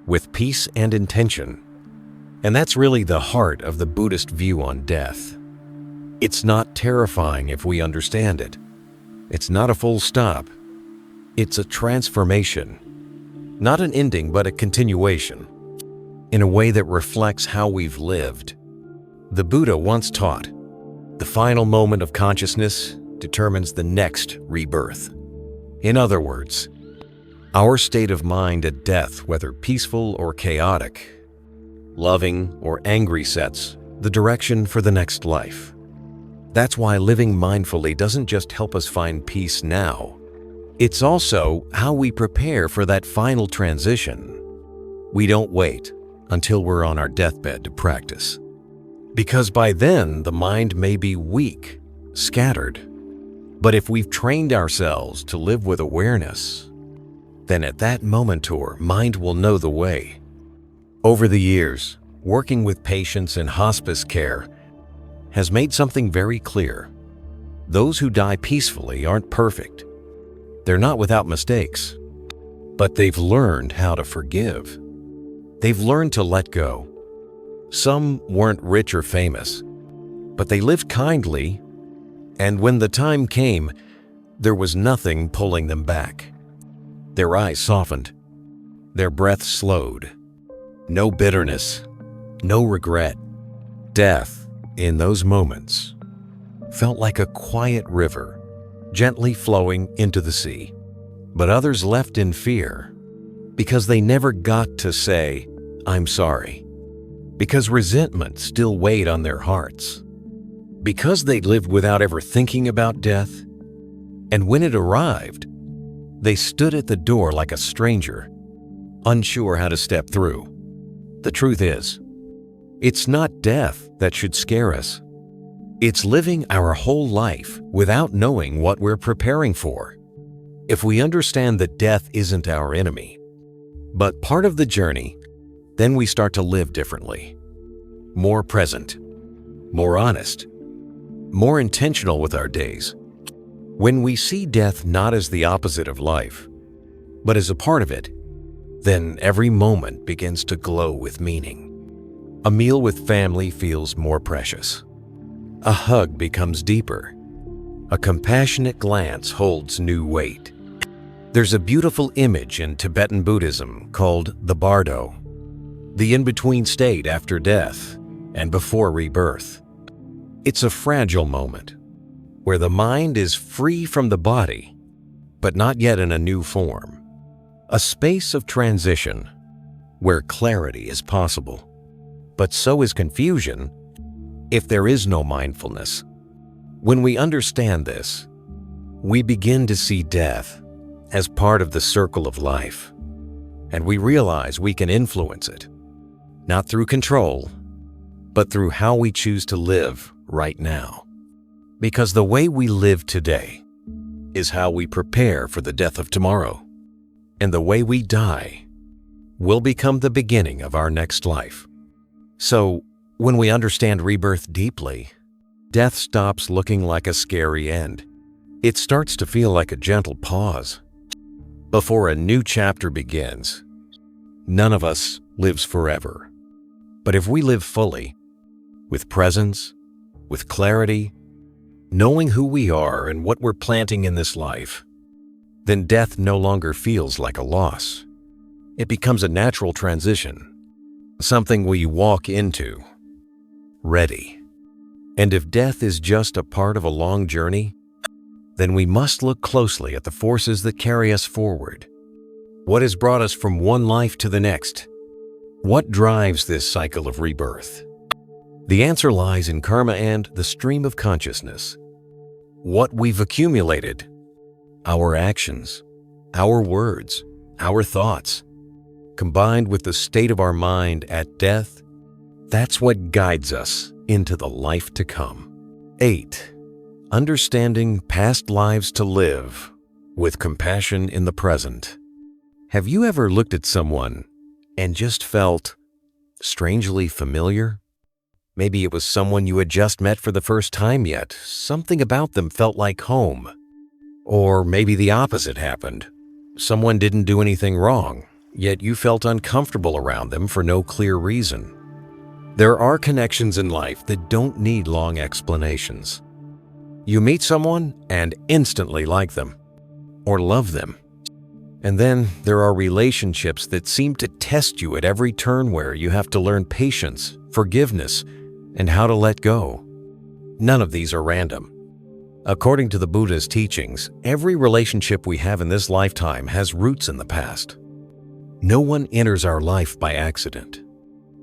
with peace and intention. And that's really the heart of the Buddhist view on death. It's not terrifying if we understand it. It's not a full stop. It's a transformation. Not an ending, but a continuation, in a way that reflects how we've lived. The Buddha once taught, the final moment of consciousness determines the next rebirth. In other words, our state of mind at death, whether peaceful or chaotic, loving or angry, sets the direction for the next life. That's why living mindfully doesn't just help us find peace now. It's also how we prepare for that final transition. We don't wait until we're on our deathbed to practice, because by then the mind may be weak, scattered. But if we've trained ourselves to live with awareness, then at that moment our mind will know the way. Over the years, working with patients in hospice care has made something very clear. Those who die peacefully aren't perfect. They're not without mistakes, but they've learned how to forgive. They've learned to let go. Some weren't rich or famous, but they lived kindly, and when the time came, there was nothing pulling them back. Their eyes softened. Their breath slowed. No bitterness, no regret. Death, in those moments, felt like a quiet river, gently flowing into the sea. But others left in fear because they never got to say, I'm sorry, because resentment still weighed on their hearts, because they'd lived without ever thinking about death, and when it arrived, they stood at the door like a stranger, unsure how to step through. The truth is, it's not death that should scare us. It's living our whole life without knowing what we're preparing for. If we understand that death isn't our enemy, but part of the journey, then we start to live differently, more present, more honest, more intentional with our days. When we see death not as the opposite of life, but as a part of it, then every moment begins to glow with meaning. A meal with family feels more precious. A hug becomes deeper. A compassionate glance holds new weight. There's a beautiful image in Tibetan Buddhism called the bardo, the in-between state after death and before rebirth. It's a fragile moment where the mind is free from the body, but not yet in a new form. A space of transition where clarity is possible, but so is confusion if there is no mindfulness. When we understand this, we begin to see death as part of the circle of life. And we realize we can influence it, not through control, but through how we choose to live right now. Because the way we live today is how we prepare for the death of tomorrow. And the way we die will become the beginning of our next life. So, when we understand rebirth deeply, death stops looking like a scary end. It starts to feel like a gentle pause before a new chapter begins. None of us lives forever. But if we live fully, with presence, with clarity, knowing who we are and what we're planting in this life, then death no longer feels like a loss. It becomes a natural transition, something we walk into, ready. And if death is just a part of a long journey, then we must look closely at the forces that carry us forward. What has brought us from one life to the next? What drives this cycle of rebirth? The answer lies in karma and the stream of consciousness. What we've accumulated, our actions, our words, our thoughts, combined with the state of our mind at death, that's what guides us into the life to come. 8. Understanding past lives to live with compassion in the present. Have you ever looked at someone and just felt strangely familiar? Maybe it was someone you had just met for the first time, yet something about them felt like home. Or maybe the opposite happened. Someone didn't do anything wrong, yet you felt uncomfortable around them for no clear reason. There are connections in life that don't need long explanations. You meet someone and instantly like them, or love them. And then there are relationships that seem to test you at every turn, where you have to learn patience, forgiveness, and how to let go. None of these are random. According to the Buddhist teachings, every relationship we have in this lifetime has roots in the past. No one enters our life by accident.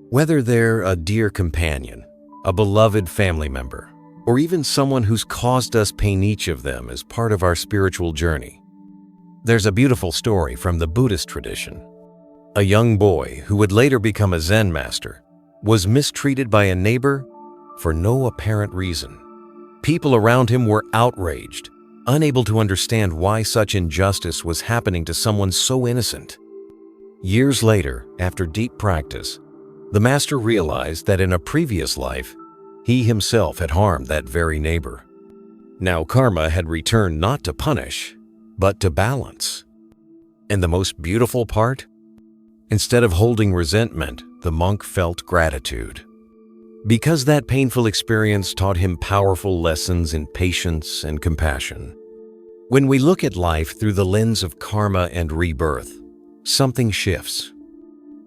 Whether they're a dear companion, a beloved family member, or even someone who's caused us pain, each of them is part of our spiritual journey. There's a beautiful story from the Buddhist tradition. A young boy who would later become a Zen master was mistreated by a neighbor for no apparent reason. People around him were outraged, unable to understand why such injustice was happening to someone so innocent. Years later, after deep practice, the master realized that in a previous life, he himself had harmed that very neighbor. Now karma had returned not to punish, but to balance. And the most beautiful part? Instead of holding resentment, the monk felt gratitude. Because that painful experience taught him powerful lessons in patience and compassion. When we look at life through the lens of karma and rebirth, something shifts.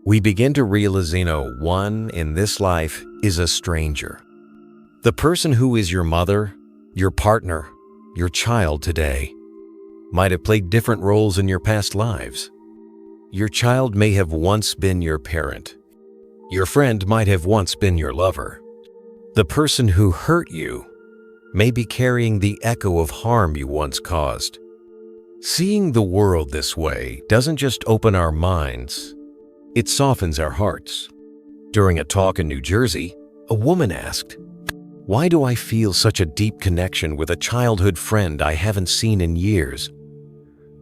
We begin to realize, one in this life is a stranger. The person who is your mother, your partner, your child today might have played different roles in your past lives. Your child may have once been your parent. Your friend might have once been your lover. The person who hurt you may be carrying the echo of harm you once caused. Seeing the world this way doesn't just open our minds, it softens our hearts. During a talk in New Jersey, a woman asked, "Why do I feel such a deep connection with a childhood friend I haven't seen in years?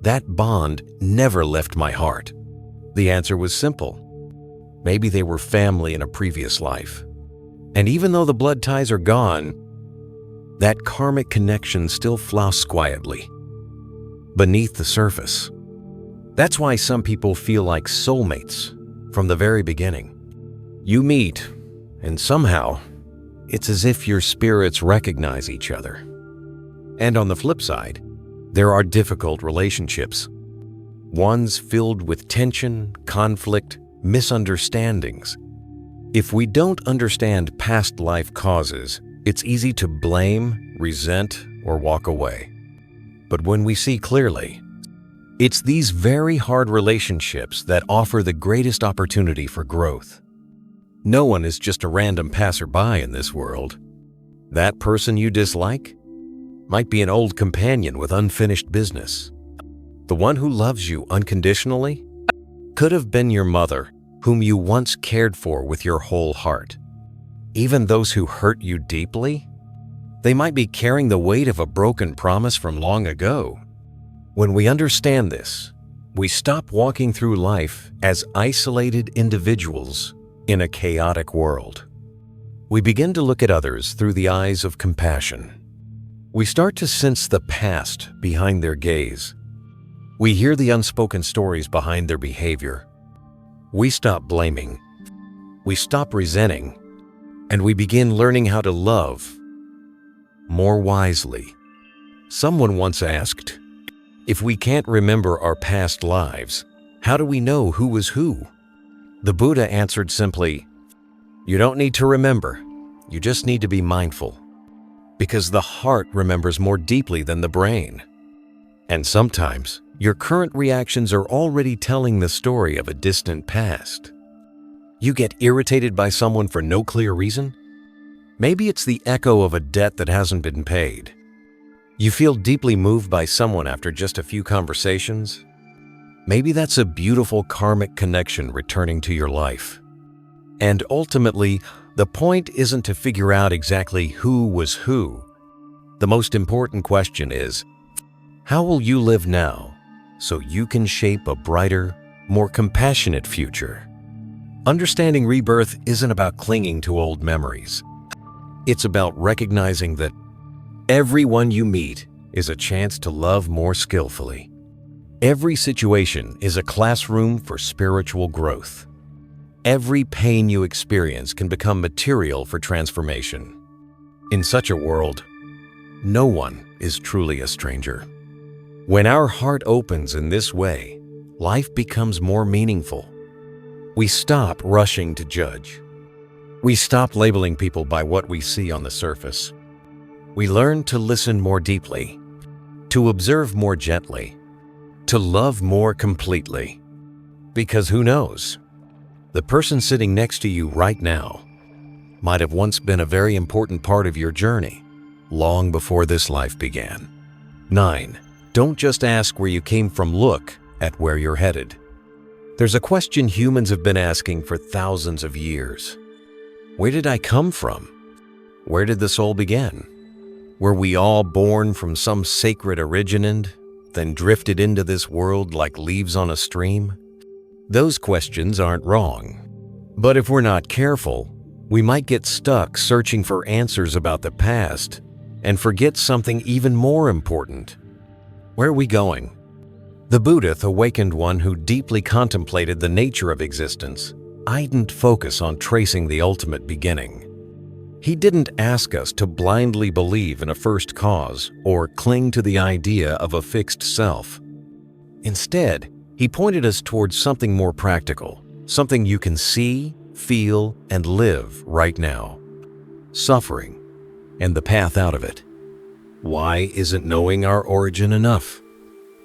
That bond never left my heart." The answer was simple. Maybe they were family in a previous life. And even though the blood ties are gone, that karmic connection still flows quietly beneath the surface. That's why some people feel like soulmates from the very beginning. You meet, and somehow, it's as if your spirits recognize each other. And on the flip side, there are difficult relationships. Ones filled with tension, conflict, misunderstandings. If we don't understand past life causes, it's easy to blame, resent, or walk away. But when we see clearly, it's these very hard relationships that offer the greatest opportunity for growth. No one is just a random passerby in this world. That person you dislike might be an old companion with unfinished business. the one who loves you unconditionally, could have been your mother, whom you once cared for with your whole heart. Even those who hurt you deeply, they might be carrying the weight of a broken promise from long ago. When we understand this, we stop walking through life as isolated individuals in a chaotic world. We begin to look at others through the eyes of compassion. We start to sense the past behind their gaze. We hear the unspoken stories behind their behavior. We stop blaming. We stop resenting. And we begin learning how to love more wisely. Someone once asked, if we can't remember our past lives, how do we know who was who? The Buddha answered simply, you don't need to remember, you just need to be mindful. Because the heart remembers more deeply than the brain. And sometimes, your current reactions are already telling the story of a distant past. You get irritated by someone for no clear reason? Maybe it's the echo of a debt that hasn't been paid. You feel deeply moved by someone after just a few conversations? Maybe that's a beautiful karmic connection returning to your life. And ultimately, the point isn't to figure out exactly who was who. The most important question is, how will you live now so you can shape a brighter, more compassionate future? Understanding rebirth isn't about clinging to old memories. It's about recognizing that everyone you meet is a chance to love more skillfully. Every situation is a classroom for spiritual growth. Every pain you experience can become material for transformation. In such a world, no one is truly a stranger. When our heart opens in this way, life becomes more meaningful. We stop rushing to judge. We stop labeling people by what we see on the surface. We learn to listen more deeply, to observe more gently, to love more completely. Because who knows? The person sitting next to you right now might have once been a very important part of your journey, long before this life began. 9. Don't just ask where you came from, look at where you're headed. There's a question humans have been asking for thousands of years. Where did I come from? Where did the soul begin? Were we all born from some sacred origin, then drifted into this world like leaves on a stream? Those questions aren't wrong. But if we're not careful, we might get stuck searching for answers about the past and forget something even more important. Where are we going? The Buddhist awakened one who deeply contemplated the nature of existence. I didn't focus on tracing the ultimate beginning. He didn't ask us to blindly believe in a first cause or cling to the idea of a fixed self. Instead, he pointed us towards something more practical, something you can see, feel, and live right now. Suffering and the path out of it. Why isn't knowing our origin enough?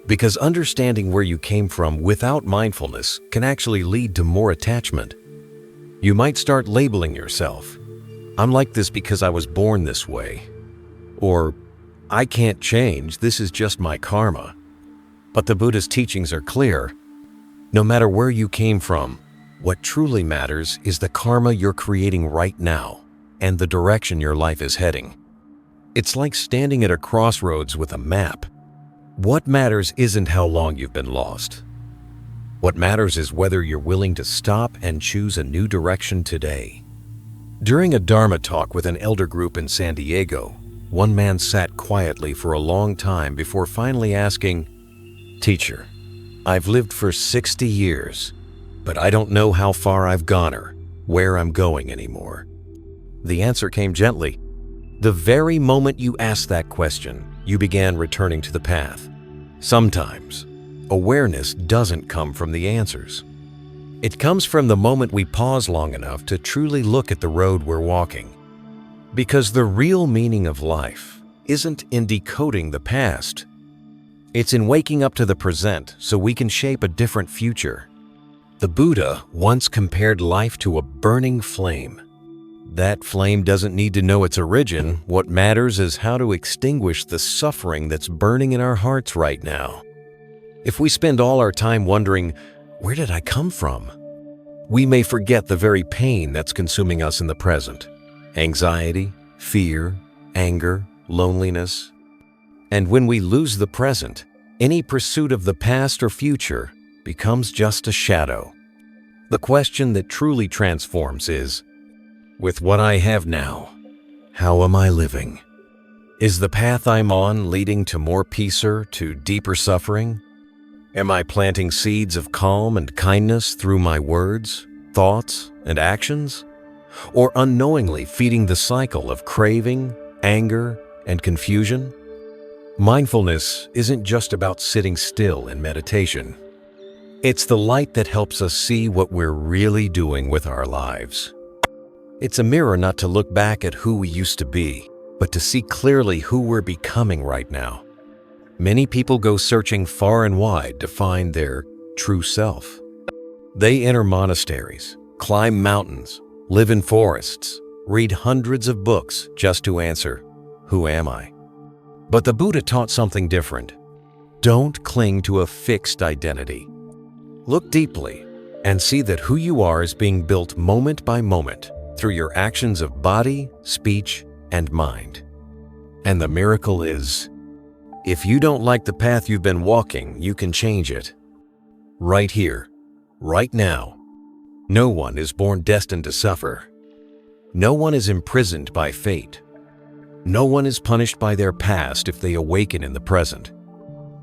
Because understanding where you came from without mindfulness can actually lead to more attachment. You might start labeling yourself. I'm like this because I was born this way. Or, I can't change, this is just my karma. But the Buddha's teachings are clear. No matter where you came from, what truly matters is the karma you're creating right now and the direction your life is heading. It's like standing at a crossroads with a map. What matters isn't how long you've been lost. What matters is whether you're willing to stop and choose a new direction today. During a Dharma talk with an elder group in San Diego, one man sat quietly for a long time before finally asking, "Teacher, I've lived for 60 years, but I don't know how far I've gone or where I'm going anymore." The answer came gently. The very moment you asked that question, you began returning to the path. Sometimes, awareness doesn't come from the answers. It comes from the moment we pause long enough to truly look at the road we're walking. Because the real meaning of life isn't in decoding the past. It's in waking up to the present so we can shape a different future. The Buddha once compared life to a burning flame. That flame doesn't need to know its origin. What matters is how to extinguish the suffering that's burning in our hearts right now. If we spend all our time wondering, where did I come from? We may forget the very pain that's consuming us in the present. Anxiety, fear, anger, loneliness. And when we lose the present, any pursuit of the past or future becomes just a shadow. The question that truly transforms is, with what I have now, how am I living? Is the path I'm on leading to more peace or to deeper suffering? Am I planting seeds of calm and kindness through my words, thoughts, and actions? Or unknowingly feeding the cycle of craving, anger, and confusion? Mindfulness isn't just about sitting still in meditation. It's the light that helps us see what we're really doing with our lives. It's a mirror not to look back at who we used to be, but to see clearly who we're becoming right now. Many people go searching far and wide to find their true self. They enter monasteries, climb mountains, live in forests, read hundreds of books just to answer, who am I? But the Buddha taught something different. Don't cling to a fixed identity. Look deeply and see that who you are is being built moment by moment through your actions of body, speech, and mind. And the miracle is, if you don't like the path you've been walking, you can change it. Right here, right now. No one is born destined to suffer. No one is imprisoned by fate. No one is punished by their past if they awaken in the present.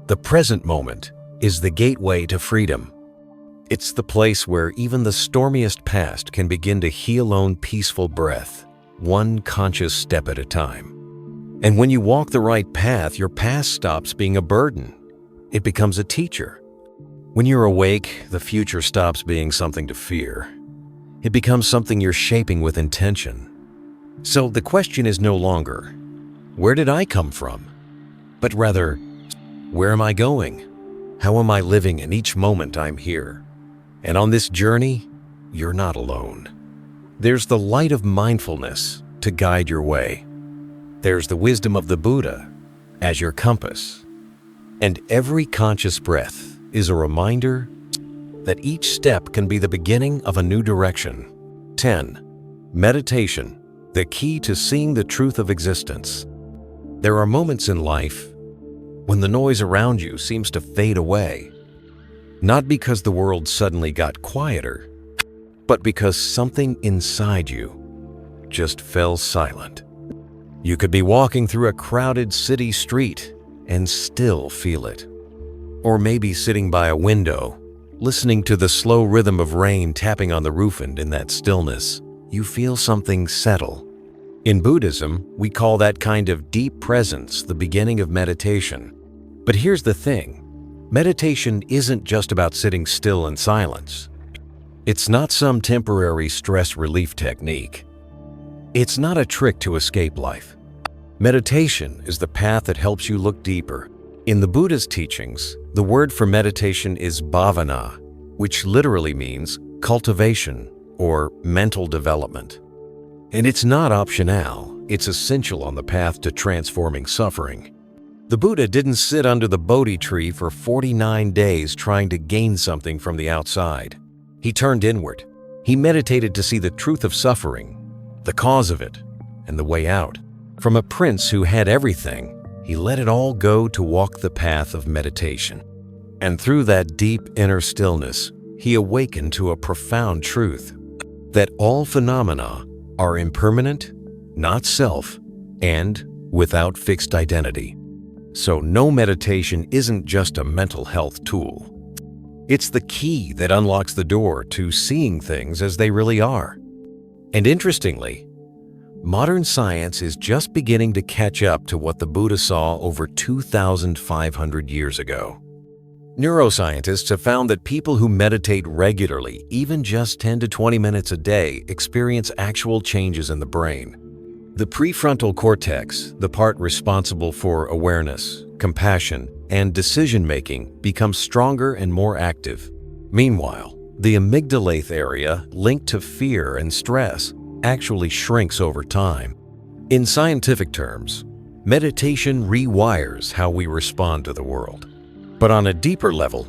The present moment is the gateway to freedom. It's the place where even the stormiest past can begin to heal on peaceful breath, one conscious step at a time. And when you walk the right path, your past stops being a burden. It becomes a teacher. When you're awake, the future stops being something to fear. It becomes something you're shaping with intention. So the question is no longer, where did I come from? But rather, where am I going? How am I living in each moment I'm here? And on this journey, you're not alone. There's the light of mindfulness to guide your way. There's the wisdom of the Buddha as your compass. And every conscious breath is a reminder that each step can be the beginning of a new direction. 10. Meditation, the key to seeing the truth of existence. There are moments in life when the noise around you seems to fade away. Not because the world suddenly got quieter, but because something inside you just fell silent. You could be walking through a crowded city street and still feel it. Or maybe sitting by a window, listening to the slow rhythm of rain tapping on the roof, and in that stillness, you feel something settle. In Buddhism, we call that kind of deep presence the beginning of meditation. But here's the thing, meditation isn't just about sitting still in silence. It's not some temporary stress relief technique. It's not a trick to escape life. Meditation is the path that helps you look deeper. In the Buddhist teachings, the word for meditation is bhavana, which literally means cultivation or mental development. And it's not optional, it's essential on the path to transforming suffering. The Buddha didn't sit under the Bodhi tree for 49 days trying to gain something from the outside. He turned inward. He meditated to see the truth of suffering, the cause of it, and the way out. From a prince who had everything, he let it all go to walk the path of meditation. And through that deep inner stillness, he awakened to a profound truth, that all phenomena are impermanent, not self, and without fixed identity. So no meditation isn't just a mental health tool. It's the key that unlocks the door to seeing things as they really are. And interestingly, modern science is just beginning to catch up to what the Buddha saw over 2,500 years ago. Neuroscientists have found that people who meditate regularly, even just 10 to 20 minutes a day, experience actual changes in the brain. The prefrontal cortex, the part responsible for awareness, compassion, and decision-making, becomes stronger and more active. Meanwhile, the amygdala area, linked to fear and stress, actually shrinks over time. In scientific terms, meditation rewires how we respond to the world. But on a deeper level,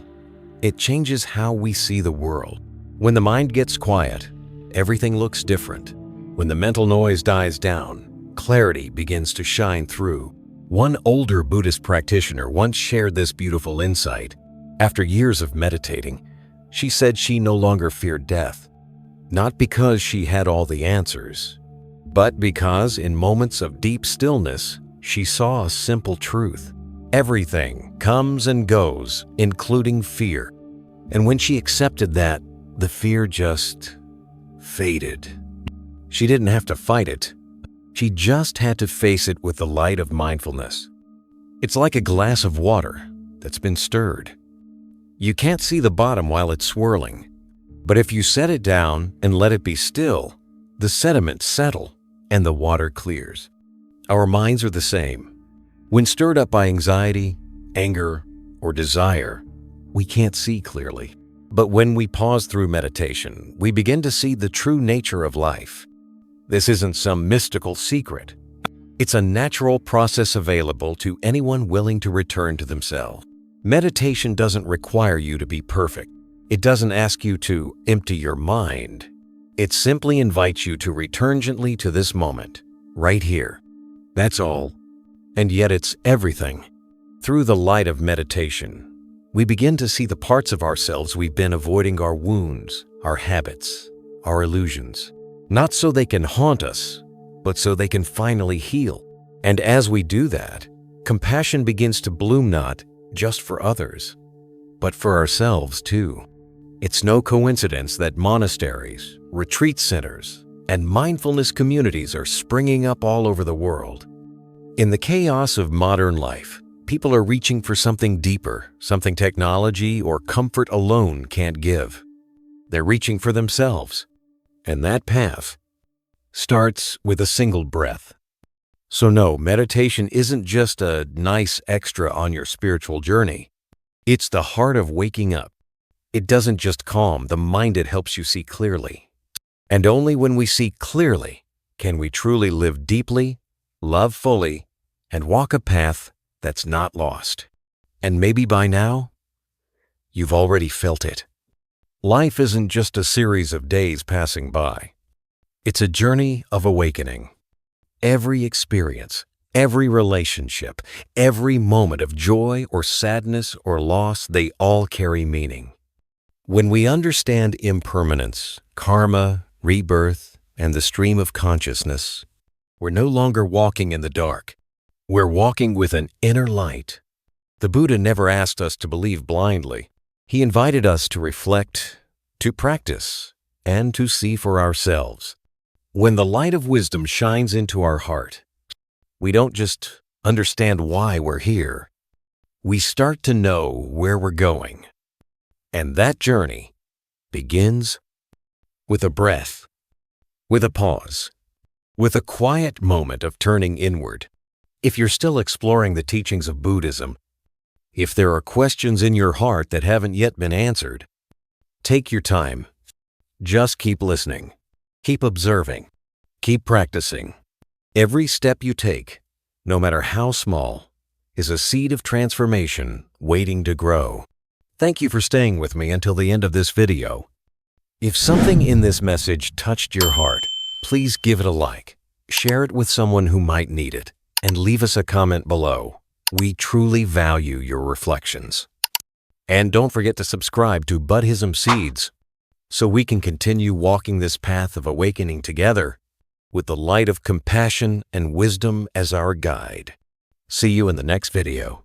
it changes how we see the world. When the mind gets quiet, everything looks different. When the mental noise dies down, clarity begins to shine through. One older Buddhist practitioner once shared this beautiful insight. After years of meditating, she said she no longer feared death, not because she had all the answers, but because in moments of deep stillness, she saw a simple truth. Everything comes and goes, including fear. And when she accepted that, the fear just faded. She didn't have to fight it. She just had to face it with the light of mindfulness. It's like a glass of water that's been stirred. You can't see the bottom while it's swirling, but if you set it down and let it be still, the sediments settle and the water clears. Our minds are the same. When stirred up by anxiety, anger, or desire, we can't see clearly. But when we pause through meditation, we begin to see the true nature of life. This isn't some mystical secret. It's a natural process available to anyone willing to return to themselves. Meditation doesn't require you to be perfect. It doesn't ask you to empty your mind. It simply invites you to return gently to this moment, right here. That's all. And yet it's everything. Through the light of meditation, we begin to see the parts of ourselves we've been avoiding: our wounds, our habits, our illusions. Not so they can haunt us, but so they can finally heal. And as we do that, compassion begins to bloom, not just for others, but for ourselves too. It's no coincidence that monasteries, retreat centers, and mindfulness communities are springing up all over the world. In the chaos of modern life, people are reaching for something deeper, something technology or comfort alone can't give. They're reaching for themselves, and that path starts with a single breath. So no, meditation isn't just a nice extra on your spiritual journey. It's the heart of waking up. It doesn't just calm the mind, it helps you see clearly. And only when we see clearly can we truly live deeply, love fully, and walk a path that's not lost. And maybe by now, you've already felt it. Life isn't just a series of days passing by. It's a journey of awakening. Every experience, every relationship, every moment of joy or sadness or loss, they all carry meaning. When we understand impermanence, karma, rebirth, and the stream of consciousness, we're no longer walking in the dark. We're walking with an inner light. The Buddha never asked us to believe blindly. He invited us to reflect, to practice, and to see for ourselves. When the light of wisdom shines into our heart, we don't just understand why we're here. We start to know where we're going. And that journey begins with a breath, with a pause, with a quiet moment of turning inward. If you're still exploring the teachings of Buddhism, if there are questions in your heart that haven't yet been answered, take your time. Just keep listening. Keep observing. Keep practicing. Every step you take, no matter how small, is a seed of transformation waiting to grow. Thank you for staying with me until the end of this video. If something in this message touched your heart, please give it a like, share it with someone who might need it, and leave us a comment below. We truly value your reflections. And don't forget to subscribe to Buddhism Seeds so we can continue walking this path of awakening together with the light of compassion and wisdom as our guide. See you in the next video.